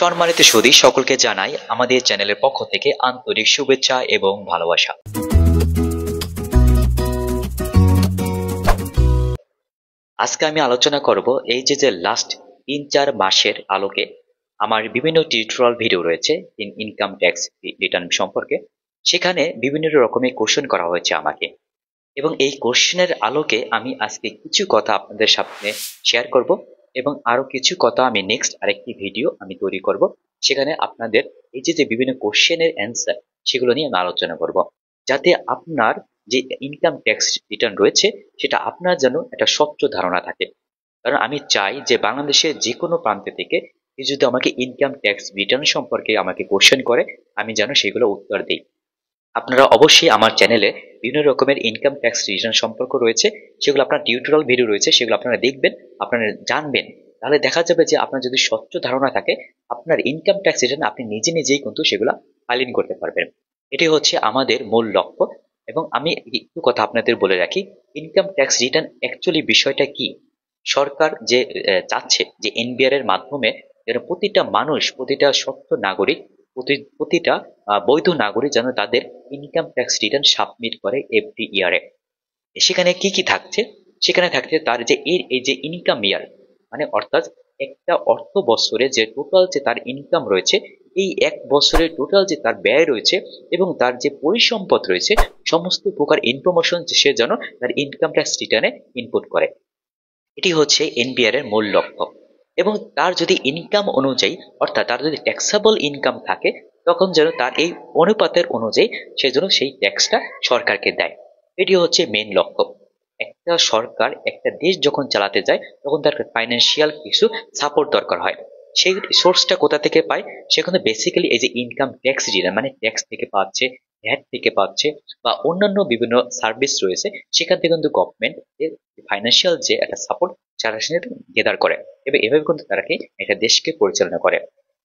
সম্মানিত সুধী সকলকে জানাই আমাদের চ্যানেলের পক্ষ থেকে আন্তরিক শুভেচ্ছা এবং ভালোবাসা। আজকে আমি আলোচনা করব এই যে লাস্ট ৩-৪ মাসের আলোকে আমার বিভিন্ন টিউটোরিয়াল ভিডিও রয়েছে ইনকাম ট্যাক্স রিটার্ন সম্পর্কে। সেখানে বিভিন্ন রকমের কোশ্চেন করা হয়েছে আমাকে, এবং এই কোশ্চেনের আলোকে আমি আজকে কিছু কথা আপনাদের সামনে শেয়ার করব, এবং আরো কিছু কথা আমি নেক্সট আরেকটি ভিডিও আমি তৈরি করব। সেখানে আপনাদের এই যে বিভিন্ন কোশ্চেনের অ্যান্সার সেগুলো নিয়ে আমি আলোচনা করব, যাতে আপনার যে ইনকাম ট্যাক্স রিটার্ন রয়েছে সেটা আপনার যেন একটা স্বচ্ছ ধারণা থাকে। কারণ আমি চাই যে বাংলাদেশের যে কোনো প্রান্ত থেকে কেউ যদি আমাকে ইনকাম ট্যাক্স রিটার্ন সম্পর্কে আমাকে কোশ্চেন করে, আমি যেন সেগুলো উত্তর দিই। আপনারা অবশ্যই আমার চ্যানেলে বিভিন্ন রকমের ইনকাম ট্যাক্স রিটার্ন সম্পর্ক রয়েছে, সেগুলো আপনার টিউটোরিয়াল ভিডিও রয়েছে, সেগুলো আপনারা দেখবেন, আপনারা জানবেন। তাহলে দেখা যাবে যে আপনার যদি স্বচ্ছ ধারণা থাকে, আপনার ইনকাম ট্যাক্স রিটার্ন আপনি নিজে নিজেই কিন্তু সেগুলো ফাইলিং করতে পারবেন। এটি হচ্ছে আমাদের মূল লক্ষ্য। এবং আমি একটু কথা আপনাদের বলে রাখি, ইনকাম ট্যাক্স রিটার্ন অ্যাকচুয়ালি বিষয়টা কি। সরকার যে চাচ্ছে যে এনবিআর এর মাধ্যমে যেন প্রতিটা মানুষ, প্রতিটা স্বচ্ছ নাগরিক, প্রতিটা বৈধ নাগরিক যেন তাদের ইনকাম ট্যাক্স রিটার্ন সাবমিট করে এভরি ইয়ারে। সেখানে কি কি থাকছে, সেখানে থাকছে তার যে এই যে ইনকাম ইয়ার, মানে অর্থাৎ একটা অর্থ বছরে যে টোটাল যে তার ইনকাম রয়েছে, এই এক বছরের টোটাল যে তার ব্যয় রয়েছে এবং তার যে পরিসম্পদ রয়েছে, সমস্ত প্রকার ইনফরমেশন সে যেন তার ইনকাম ট্যাক্স রিটার্নে ইনপুট করে। এটি হচ্ছে এনবিআর এর মূল লক্ষ্য। এবং তার যদি ইনকাম অনুযায়ী, অর্থাৎ তার যদি ট্যাক্সেবল ইনকাম থাকে, তখন যেন তার এই অনুপাতের অনুযায়ী সে যেন সেই ট্যাক্সটা সরকারকে দেয়। এটি হচ্ছে মেন লক্ষ্য। একটা সরকার একটা দেশ যখন চালাতে যায়, তখন তার ফাইন্যান্সিয়াল কিছু সাপোর্ট দরকার হয়। সেই সোর্সটা কোথা থেকে পায়, সেখানে বেসিক্যালি এই যে ইনকাম ট্যাক্স রিটার্ন, মানে ট্যাক্স থেকে পাচ্ছে, ভ্যাট থেকে পাচ্ছে, বা অন্যান্য বিভিন্ন সার্ভিস রয়েছে, সেখান থেকে কিন্তু গভর্নমেন্ট ফাইন্যান্সিয়াল যে একটা সাপোর্ট যারা গেদার করে, এবং এভাবে কিন্তু তারা কি একটা দেশকে পরিচালনা করে।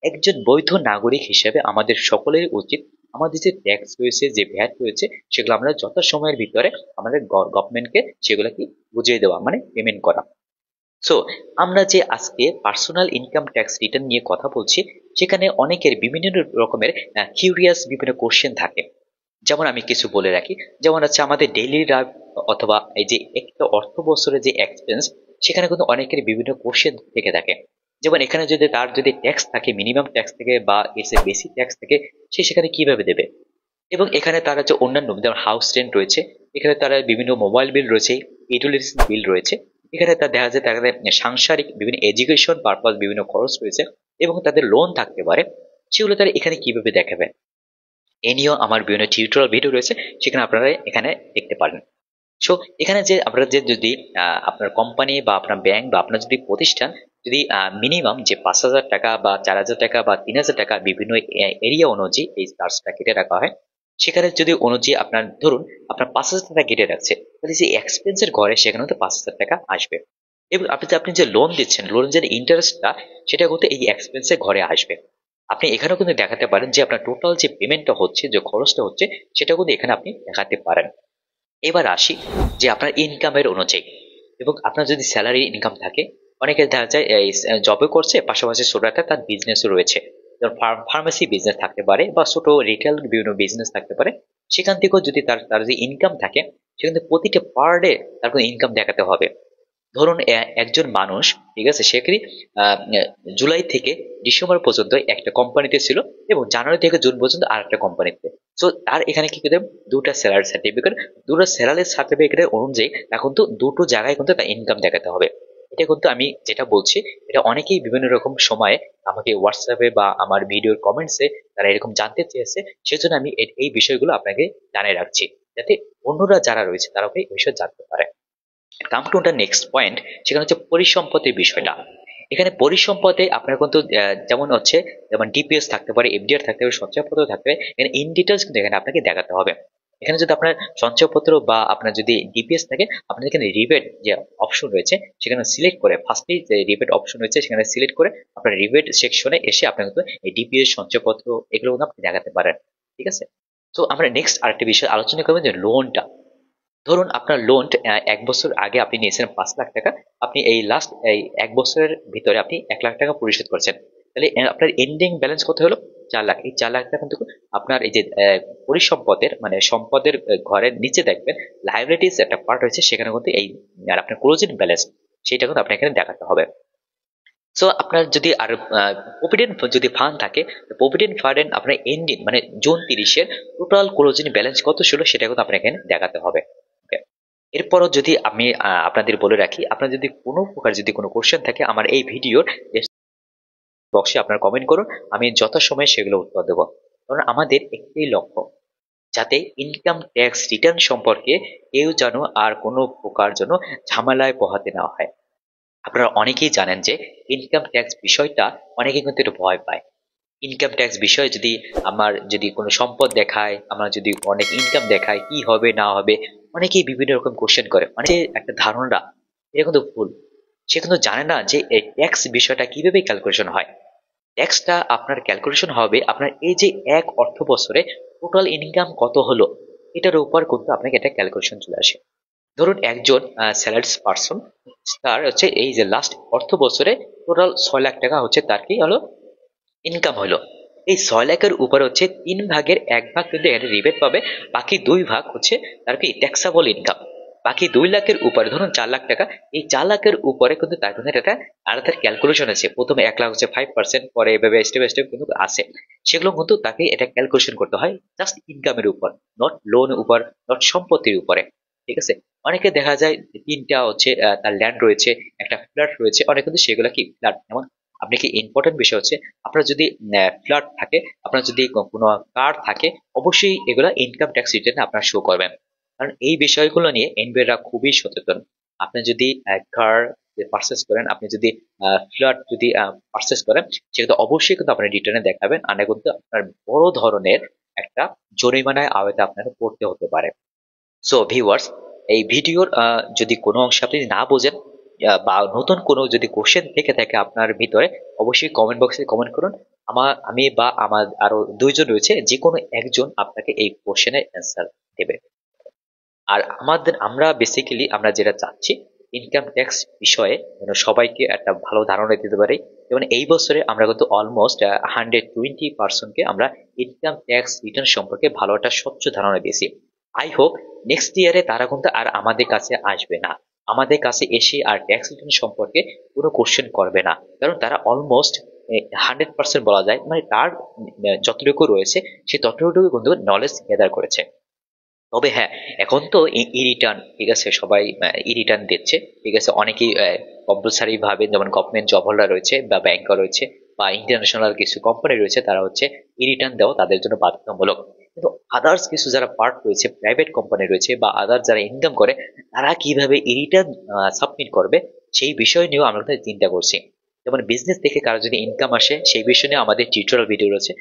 একজন বৈধ নাগরিক হিসেবে আমাদের সকলের উচিত আমাদের যে ট্যাক্স রয়েছে, যে ভ্যাট রয়েছে, সেগুলো আমরা যথাসময়ের ভিতরে আমাদের গভর্নমেন্টকে সেগুলো কি বুঝিয়ে দেওয়া, মানে পেমেন্ট করা। সো আমরা যে আজকে পার্সোনাল ইনকাম ট্যাক্স রিটার্ন নিয়ে কথা বলছি, সেখানে অনেকের বিভিন্ন রকমের কিউরিয়াস বিভিন্ন কোশ্চেন থাকে। যেমন আমি কিছু বলে রাখি, যেমন হচ্ছে আমাদের ডেইলি লাইফ অথবা এই যে একটা অর্থ বছরের যে এক্সপেন্স, সেখানে কিন্তু অনেকের বিভিন্ন কোশ্চেন থেকে থাকে। যেমন এখানে যদি তার যদি ট্যাক্স থাকে, মিনিমাম ট্যাক্স থেকে বা এসে বেশি ট্যাক্স থেকে, সে সেখানে কিভাবে দেবে। এবং এখানে তারা যে অন্যান্য যেমন হাউস রেন্ট রয়েছে, এখানে তারা বিভিন্ন মোবাইল বিল রয়েছে, ইউটিলিটি বিল রয়েছে, এখানে তার দেখা যায় তাদের সাংসারিক বিভিন্ন এডুকেশন পারপাস বিভিন্ন খরচ রয়েছে, এবং তাদের লোন থাকতে পারে, সেগুলো তারা এখানে কিভাবে দেখাবে। এ নিয়েও আমার বিভিন্ন টিউটোরিয়াল ভিডিও রয়েছে, সেখানে আপনারা এখানে দেখতে পারেন। সো এখানে যে আপনারা যে যদি আপনার কোম্পানি বা আপনার ব্যাংক বা আপনার যদি প্রতিষ্ঠান যদি মিনিমাম যে ৫,০০০ টাকা বা ৪,০০০ টাকা বা ৩,০০০ টাকা বিভিন্ন এরিয়া অনুযায়ী এই চার্জটা কেটে রাখা হয়, সেখানে যদি অনুযায়ী আপনার ধরুন আপনার ৫,০০০ টাকা কেটে রাখছে, তাহলে যে এক্সপেন্সের ঘরে সেখানে তো ৫,০০০ টাকা আসবে। এবং আপনি যে লোন দিচ্ছেন, লোনের যে ইন্টারেস্টটা, সেটা কিন্তু এই এক্সপেন্সের ঘরে আসবে। আপনি এখানেও কিন্তু দেখাতে পারেন যে আপনার টোটাল যে পেমেন্টটা হচ্ছে, যে খরচটা হচ্ছে, সেটা কিন্তু এখানে আপনি দেখাতে পারেন। এবার আসি যে আপনার ইনকামের অনুযায়ী, এবং আপনার যদি স্যালারি ইনকাম থাকে, অনেকে দেখা যায় এই জবে করছে, পাশাপাশি ছোট একটা তার বিজনেসও রয়েছে, যেমন ফার্মেসি বিজনেস থাকতে পারে বা ছোট রিটেল বিভিন্ন বিজনেস থাকতে পারে। সেখান থেকেও যদি তার তার যে ইনকাম থাকে, সেখান থেকে প্রতিটা পার ডে তার কোনো ইনকাম দেখাতে হবে। ধরুন একজন মানুষ, ঠিক আছে, সে কি জুলাই থেকে ডিসেম্বর পর্যন্ত একটা কোম্পানিতে ছিল, এবং জানুয়ারি থেকে জুন পর্যন্ত আর একটা কোম্পানিতে। সো তার এখানে কি করে দুটা স্যালারি সার্টিফিকেট, দুটো স্যালারি সার্টিফিকেটের অনুযায়ী এখন তো দুটো জায়গায় কিন্তু তার ইনকাম দেখাতে হবে। এটা কিন্তু আমি যেটা বলছি, এটা অনেকেই বিভিন্ন রকম সময়ে আমাকে হোয়াটসঅ্যাপে বা আমার ভিডিওর কমেন্টসে তারা এরকম জানতে চেয়েছে। সেজন্য আমি এই বিষয়গুলো আপনাকে জানিয়ে রাখছি, যাতে অন্যরা যারা রয়েছে তারাও এই বিষয় জানতে পারে। Come to the next point, সেখানে হচ্ছে পরিসম্পত্তির বিষয়টা। এখানে পরিসম্পদে আপনার কিন্তু যেমন হচ্ছে, যেমন ডিপিএস থাকতে পারে, এফডিআর থাকতে পারে, সঞ্চয়পত্র থাকতে পারে, এখানে ইন ডিটেলস কিন্তু এখানে আপনাকে দেখাতে হবে। এখানে যদি আপনার সঞ্চয়পত্র বা আপনার যদি ডিপিএস থাকে, আপনার এখানে রিবেট যে অপশন রয়েছে, সেখানে সিলেক্ট করে ফার্স্টেই যে রিবেট অপশন রয়েছে, সেখানে সিলেক্ট করে আপনার রিবেট সেকশনে এসে আপনার কিন্তু এই ডিপিএস সঞ্চয়পত্র এগুলো কিন্তু আপনি দেখাতে পারেন। ঠিক আছে। তো আমরা নেক্সট আরেকটা বিষয় আলোচনা করবো, যে লোনটা। ধরুন আপনার লোন ১ বছর আগে আপনি নিয়েছেন ৫,০০,০০০ টাকা, আপনি এই লাস্ট এই ১ বছরের ভিতরে আপনি ১,০০,০০০ টাকা পরিশোধ করছেন, তাহলে আপনার এন্ডিং ব্যালেন্স কত হলো? 4 লাখ। এই 4 লাখ টাকা কিন্তু আপনার এই যে পরিসম্পদের মানে সম্পদের ঘরের নিচে দেখবেন লাইবিলিটিস একটা পার্ট রয়েছে, সেখানে কিন্তু এই আর আপনার ক্লোজিং ব্যালেন্স সেটা কিন্তু আপনার এখানে দেখাতে হবে। সো আপনার যদি আর প্রভিডেন্ট যদি ফান্ড থাকে, প্রভিডেন্ট ফান্ড আপনার এন্ডিং মানে জুন 30-এর টোটাল ক্লোজিং ব্যালেন্স কত ছিল সেটা কিন্তু আপনার এখানে দেখাতে হবে। Okay? এরপরও যদি আমি আপনাদের বলে রাখি, আপনার যদি কোনো প্রকার যদি কোনো কোশ্চেন থাকে আমার এই ভিডিওর বক্সে আপনার কমেন্ট করুন, আমি যথাসময়ে সেগুলো উত্তর দেবো। কারণ আমাদের একটাই লক্ষ্য, যাতে ইনকাম ট্যাক্স রিটার্ন সম্পর্কে কেউ যেন আর কোনো প্রকার যেন ঝামেলায় পোহাতে না হয়। আপনারা অনেকেই জানেন যে ইনকাম ট্যাক্স বিষয়টা অনেকে কিন্তু একটু ভয় পায়। ইনকাম ট্যাক্স বিষয়ে যদি আমার যদি কোনো সম্পদ দেখায়, আমার যদি অনেক ইনকাম দেখায়, কি হবে না হবে, অনেকেই বিভিন্ন রকম কোশ্চেন করে। মানে একটা ধারণা এটা কিন্তু ভুল। সে কিন্তু জানে না যে এই ট্যাক্স বিষয়টা কিভাবে ক্যালকুলেশন হয়। ট্যাক্সটা আপনার ক্যালকুলেশন হবে আপনার এই যে এক অর্থ বছরে টোটাল ইনকাম কত হলো, এটার উপর কিন্তু আপনাকে একটা ক্যালকুলেশন চলে আসে। ধরুন একজন স্যালারিস পার্সন, তার হচ্ছে এই যে লাস্ট অর্থ বছরে টোটাল 6 লাখ টাকা হচ্ছে তার কি হলো ইনকাম হলো। এই 6 লাখের উপরে হচ্ছে 3 ভাগের 1 ভাগ কিন্তু এটা রিবেট পাবে, বাকি 2 ভাগ হচ্ছে তার কি ট্যাক্সাবল ইনকাম। বাকি 2 লাখের উপরে ধরুন 4 লাখ টাকা, এই 4 লাখের উপরে কিন্তু তার কিন্তু একটা আলাদা ক্যালকুলেশন আছে। প্রথমে 1 লাখ হচ্ছে 5%, পরে এভাবে স্টেপ বাই স্টেপ কিন্তু আছে। সেগুলো কিন্তু তাকে এটা ক্যালকুলেশন করতে হয় জাস্ট ইনকামের উপর, নট লোন উপর, নট সম্পত্তির উপরে। ঠিক আছে? অনেকে দেখা যায় তিনটা হচ্ছে তার ল্যান্ড রয়েছে, একটা ফ্ল্যাট রয়েছে, অনেক কিন্তু সেগুলো কি ফ্ল্যাট এমন। আপনি কি ইম্পর্টেন্ট বিষয় হচ্ছে আপনার যদি ফ্ল্যাট থাকে, আপনার যদি কোনো কার থাকে, অবশ্যই এগুলো ইনকাম ট্যাক্স রিটার্নে আপনার শো করবেন। কারণ এই বিষয়গুলো নিয়ে এনবিআররা খুবই সচেতন। আপনি যদি কার পারচেস করেন, আপনি যদি ফ্ল্যাট যদি পারচেস করেন, সেক্ষেত্রে অবশ্যই কিন্তু আপনি রিটার্নে দেখাবেন, আর না কিন্তু আপনার বড় ধরনের একটা জরিমানায় আওতায় আপনাকে পড়তে হতে পারে। সো ভিউয়ার্স, এই ভিডিওর যদি কোনো অংশ আপনি না বোঝেন বা নতুন কোনো যদি কোশ্চেন থেকে থাকে আপনার ভিতরে, অবশ্যই কমেন্ট বক্সে কমেন্ট করুন। আমি বা আমার আরো দুইজন রয়েছে, যে কোনো একজন আপনাকে এই কোশ্চেনের অ্যান্সার দেবে। আর আমরা বেসিক্যালি আমরা যেটা চাচ্ছি ইনকাম ট্যাক্স বিষয়ে যেন সবাইকে একটা ভালো ধারণা দিতে পারি। যেমন এই বছরে আমরা কিন্তু অলমোস্ট 120%কে আমরা ইনকাম ট্যাক্স রিটার্ন সম্পর্কে ভালো একটা স্বচ্ছ ধারণা দিয়েছি। আই হোপ নেক্সট ইয়ারে তারা কিন্তু আর আমাদের কাছে আসবে না, আমাদের কাছে এসে আর ট্যাক্স রিটার্ন সম্পর্কে কোনো কোশ্চেন করবে না। কারণ তারা অলমোস্ট 100% বলা যায়, মানে তার যতটুকু রয়েছে সে ততটুকু কিন্তু নলেজ গ্যাদার করেছে। তবে হ্যাঁ, এখন তো ই রিটার্ন, ঠিক আছে, সবাই ই রিটার্ন দিচ্ছে। ঠিক আছে, অনেকেই কম্পালসারি ভাবে, যেমন গভর্নমেন্ট জব হোল্ডার রয়েছে বা ব্যাংকার রয়েছে বা ইন্টারন্যাশনাল কিছু কোম্পানি রয়েছে, তারা হচ্ছে ই রিটার্ন দেওয়া তাদের জন্য বাধ্যতামূলক। কিন্তু আদার্স কিছু যারা পার্ট রয়েছে, প্রাইভেট কোম্পানি রয়েছে বা আদার্স যারা ইনকাম করে, তারা কিভাবে ই রিটার্ন সাবমিট করবে সেই বিষয় নিয়েও আমরা চিন্তা করছি। যেমন বিজনেস থেকে কারো যদি ইনকাম আসে সেই বিষয় নিয়ে আমাদের টিউটোরিয়াল ভিডিও রয়েছে।